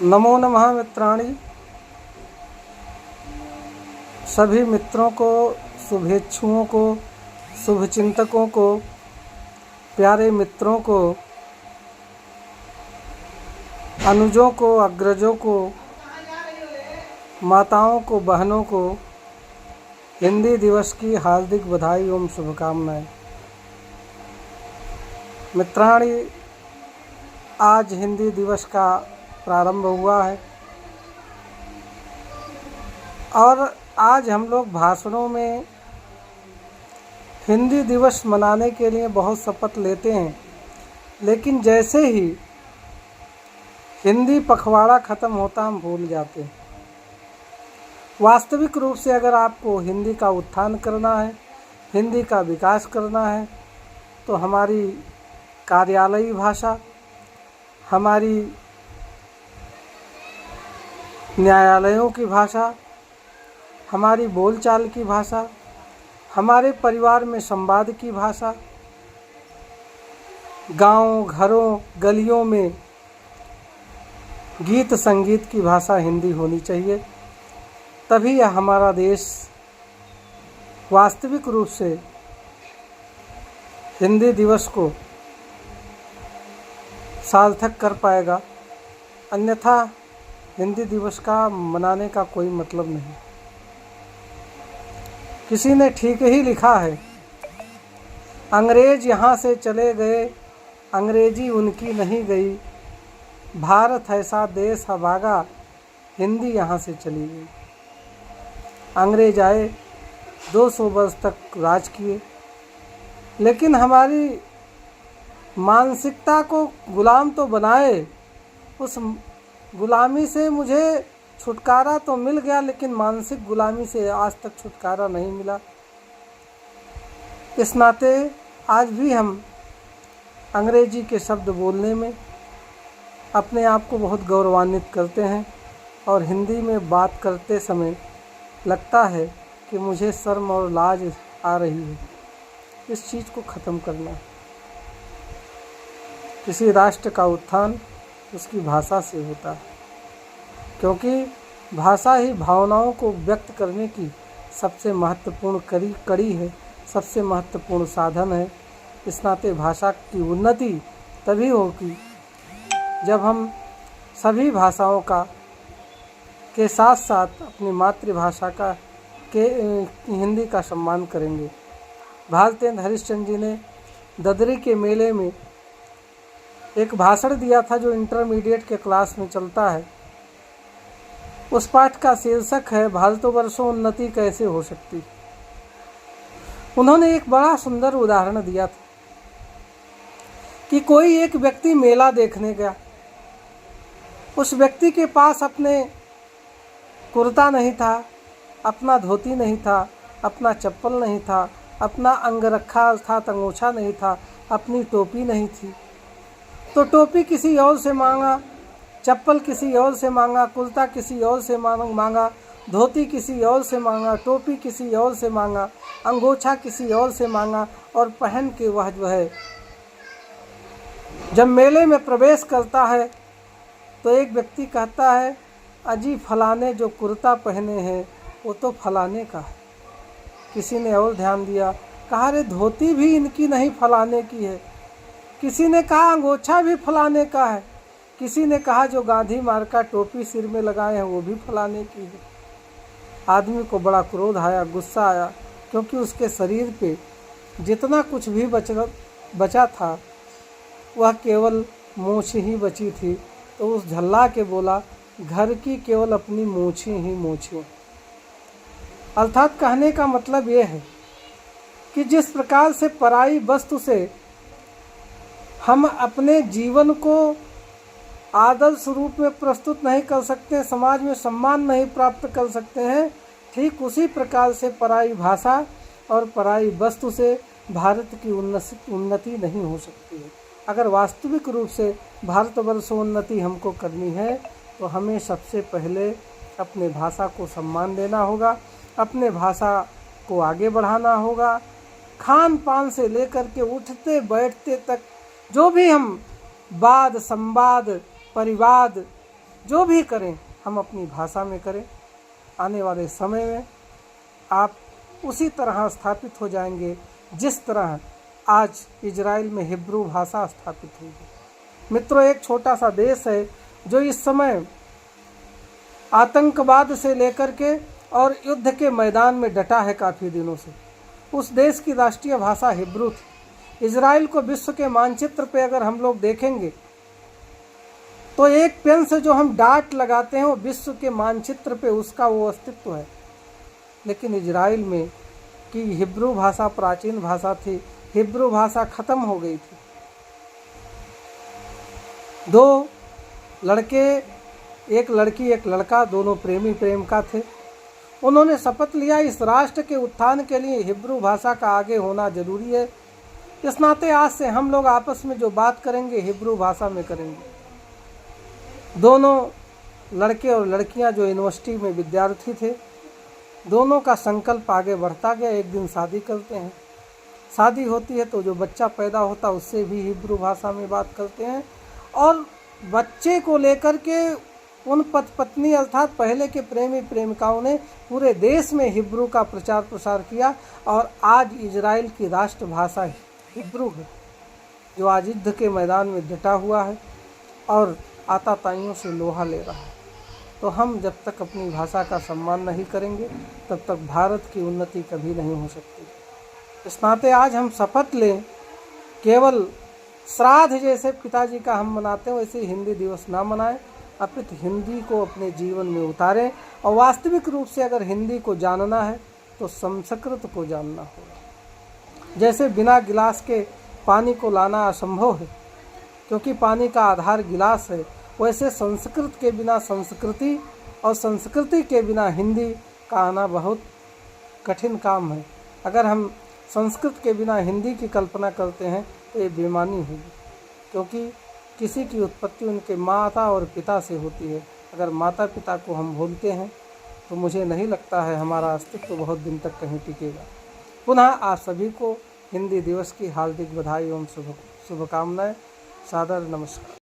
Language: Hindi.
नमो नमः मित्राणि। सभी मित्रों को, शुभेच्छुओं को, शुभचिंतकों को, प्यारे मित्रों को, अनुजों को, अग्रजों को, माताओं को, बहनों को हिंदी दिवस की हार्दिक बधाई एवं शुभकामनाएं। मित्राणि, आज हिंदी दिवस का प्रारंभ हुआ है और आज हम लोग भाषणों में हिंदी दिवस मनाने के लिए बहुत शपथ लेते हैं, लेकिन जैसे ही हिंदी पखवाड़ा ख़त्म होता हम भूल जाते हैं। वास्तविक रूप से अगर आपको हिंदी का उत्थान करना है, हिंदी का विकास करना है, तो हमारी कार्यालयी भाषा, हमारी न्यायालयों की भाषा, हमारी बोलचाल की भाषा, हमारे परिवार में संवाद की भाषा, गांव, घरों, गलियों में गीत संगीत की भाषा हिंदी होनी चाहिए। तभी यह हमारा देश वास्तविक रूप से हिंदी दिवस को सार्थक कर पाएगा। अन्यथा हिंदी दिवस का मनाने का कोई मतलब नहीं। किसी ने ठीक ही लिखा है, अंग्रेज यहाँ से चले गए, अंग्रेजी उनकी नहीं गई, भारत ऐसा देश है भागा, हिंदी यहाँ से चली गई। अंग्रेज आए, 200 वर्ष तक राज किए, लेकिन हमारी मानसिकता को गुलाम तो बनाए। उस गुलामी से मुझे छुटकारा तो मिल गया, लेकिन मानसिक गुलामी से आज तक छुटकारा नहीं मिला। इस नाते आज भी हम अंग्रेजी के शब्द बोलने में अपने आप को बहुत गौरवान्वित करते हैं और हिंदी में बात करते समय लगता है कि मुझे शर्म और लाज आ रही है। इस चीज़ को ख़त्म करना है। किसी राष्ट्र का उत्थान उसकी भाषा से होता है, क्योंकि भाषा ही भावनाओं को व्यक्त करने की सबसे महत्वपूर्ण कड़ी है, सबसे महत्वपूर्ण साधन है। इस नाते भाषा की उन्नति तभी होगी जब हम सभी भाषाओं का के साथ साथ अपनी मातृभाषा का हिंदी का सम्मान करेंगे। भारतेंद्र हरिश्चंद्र जी ने ददरी के मेले में एक भाषण दिया था जो इंटरमीडिएट के क्लास में चलता है। उस पाठ का शीर्षक है भारतवर्षों उन्नति कैसे हो सकती। उन्होंने एक बड़ा सुंदर उदाहरण दिया था कि कोई एक व्यक्ति मेला देखने गया। उस व्यक्ति के पास अपने कुर्ता नहीं था, अपना धोती नहीं था, अपना चप्पल नहीं था, अपना अंगरखा अर्थात अंगोछा नहीं था, अपनी टोपी नहीं थी। तो टोपी किसी और से मांगा, चप्पल किसी और से मांगा, कुर्ता किसी और से मांगा, धोती किसी और से मांगा, टोपी किसी और से मांगा, अंगोछा किसी और से मांगा, और पहन के वह जो है जब मेले में प्रवेश करता है तो एक व्यक्ति कहता है, अजी फलाने जो कुर्ता पहने हैं वो तो फलाने का है। किसी ने और ध्यान दिया, कहा रे धोती भी इनकी नहीं फलाने की है। किसी ने कहा अंगोछा भी फलाने का है। किसी ने कहा जो गांधी मार्का टोपी सिर में लगाए हैं वो भी फलाने की है। आदमी को बड़ा क्रोध आया, गुस्सा आया, क्योंकि उसके शरीर पे जितना कुछ भी बचा था वह केवल मूछ ही बची थी। तो उस झल्ला के बोला, घर की केवल अपनी मूछें ही मूछें। अर्थात कहने का मतलब ये है कि जिस प्रकार से पराई वस्तु से हम अपने जीवन को आदर्श रूप में प्रस्तुत नहीं कर सकते, समाज में सम्मान नहीं प्राप्त कर सकते हैं, ठीक उसी प्रकार से पराई भाषा और पराई वस्तु से भारत की उन्नति नहीं हो सकती है। अगर वास्तविक रूप से भारतवर्षोन्नति हमको करनी है तो हमें सबसे पहले अपने भाषा को सम्मान देना होगा, अपने भाषा को आगे बढ़ाना होगा। खान पान से लेकर के उठते बैठते तक जो भी हम वाद संवाद परिवाद जो भी करें हम अपनी भाषा में करें। आने वाले समय में आप उसी तरह स्थापित हो जाएंगे जिस तरह आज इजराइल में हिब्रू भाषा स्थापित हुई है। मित्रों, एक छोटा सा देश है जो इस समय आतंकवाद से लेकर के और युद्ध के मैदान में डटा है काफ़ी दिनों से। उस देश की राष्ट्रीय भाषा हिब्रू थी। इजराइल को विश्व के मानचित्र पे अगर हम लोग देखेंगे तो एक पेन से जो हम डाट लगाते हैं वो विश्व के मानचित्र पे उसका वो अस्तित्व है। लेकिन इजराइल में की हिब्रू भाषा प्राचीन भाषा थी, हिब्रू भाषा खत्म हो गई थी। दो लड़के, एक लड़की एक लड़का, दोनों प्रेमी प्रेमिका थे। उन्होंने शपथ लिया इस राष्ट्र के उत्थान के लिए हिब्रू भाषा का आगे होना जरूरी है। इस नाते आज से हम लोग आपस में जो बात करेंगे हिब्रू भाषा में करेंगे। दोनों लड़के और लड़कियां जो यूनिवर्सिटी में विद्यार्थी थे, दोनों का संकल्प आगे बढ़ता गया। एक दिन शादी करते हैं। शादी होती है तो जो बच्चा पैदा होता है उससे भी हिब्रू भाषा में बात करते हैं। और बच्चे को लेकर के उन पति पत्नी अर्थात पहले के प्रेमी प्रेमिकाओं ने पूरे देश में हिब्रू का प्रचार प्रसार किया। और आज इजराइल की राष्ट्रभाषा हिब्रू है, जो आज युद्ध के मैदान में डटा हुआ है और आताताइयों से लोहा ले रहा है। तो हम जब तक अपनी भाषा का सम्मान नहीं करेंगे तब तक भारत की उन्नति कभी नहीं हो सकती। इस नाते आज हम शपथ लें, केवल श्राद्ध जैसे पिताजी का हम मनाते हैं वैसे हिंदी दिवस ना मनाएं, अपितु हिंदी को अपने जीवन में उतारें। और वास्तविक रूप से अगर हिंदी को जानना है तो संस्कृत को जानना होगा। जैसे बिना गिलास के पानी को लाना असंभव है क्योंकि पानी का आधार गिलास है, वैसे संस्कृत के बिना संस्कृति और संस्कृति के बिना हिंदी का आना बहुत कठिन काम है। अगर हम संस्कृत के बिना हिंदी की कल्पना करते हैं तो ये बेईमानी होगी, क्योंकि किसी की उत्पत्ति उनके माता और पिता से होती है। अगर माता पिता को हम भूलते हैं तो मुझे नहीं लगता है हमारा अस्तित्व बहुत दिन तक कहीं टिकेगा। पुनः आप सभी को हिंदी दिवस की हार्दिक बधाई एवं शुभकामनाएं। सादर नमस्कार।